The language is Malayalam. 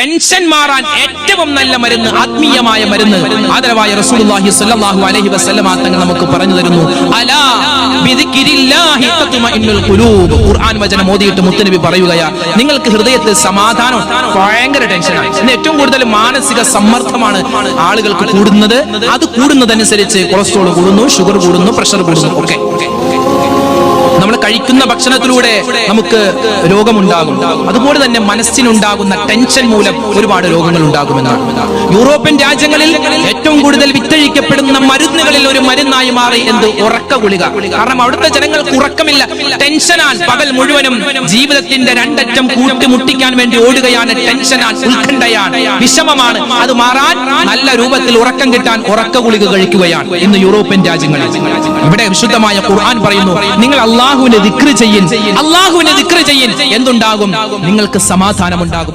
ടെൻഷൻ മാറാൻ ഏറ്റവും നല്ല മരുന്ന്, ആത്മീയമായ മരുന്ന് ആദരവായ റസൂലുള്ളാഹി സ്വല്ലല്ലാഹു അലൈഹി വസല്ലമ തങ്ങൾ നമുക്ക് പറഞ്ഞു തരുന്നു. അലാ ബിദിക്രില്ലാഹി തത്മഇന്നുൽ ഖുലൂബ്. ഖുർആൻ വചനം ഓതിയിട്ട് മുത്തനബി പറയുകയാ, നിങ്ങൾക്ക് ഹൃദയത്തിൽ സമാധാനം, ഭയങ്കര ടെൻഷനാണ്. ഇന്ന് ഏറ്റവും കൂടുതൽ മാനസിക സമ്മർദ്ദമാണ് ആളുകൾക്ക് കൂടുന്നത്. അത് കൂടുന്നതനുസരിച്ച് കൊളസ്ട്രോൾ കൂടുന്നു, ഷുഗർ കൂടുന്നു, പ്രഷർ കൂടുന്നു. ഒക്കെ നമ്മൾ കഴിക്കുന്ന ഭക്ഷണത്തിലൂടെ നമുക്ക് രോഗമുണ്ടാകും. അതുപോലെ തന്നെ മനസ്സിനുണ്ടാകുന്ന ടെൻഷൻ മൂലം ഒരുപാട് രോഗങ്ങൾ ഉണ്ടാകുമെന്നാണ്. യൂറോപ്യൻ രാജ്യങ്ങളിൽ ഏറ്റവും കൂടുതൽ വിറ്റഴിക്കപ്പെടുന്ന മരുന്നുകളിൽ ഒരു മരുന്നായി മാറി എന്ത്? ഉറക്ക ഗുളിക. കാരണം അവിടുത്തെ ജനങ്ങൾക്ക് ഉറക്കമില്ല, ടെൻഷനാൻ. പകൽ മുഴുവനും ജീവിതത്തിന്റെ രണ്ടറ്റം കൂട്ടിമുട്ടിക്കാൻ വേണ്ടി ഓടുകയാണ്. ടെൻഷനാൻ, ഉത്കണ്ഠയാണ്, വിഷമമാണ്. അത് മാറാൻ നല്ല രൂപത്തിൽ ഉറക്കം കിട്ടാൻ ഉറക്ക ഗുളിക കഴിക്കുകയാണ് ഇന്ന് യൂറോപ്യൻ രാജ്യങ്ങളിൽ. ഇവിടെ വിശുദ്ധമായ ഖുർആൻ പറയുന്നു, നിങ്ങൾ അല്ലാഹുവിനെ ദിക്ർ ചെയ്യിൻ, അല്ലാഹുവിനെ ദിക്ർ ചെയ്യിൻ, എന്തുണ്ടാകും? നിങ്ങൾക്ക് സമാധാനമുണ്ടാകും.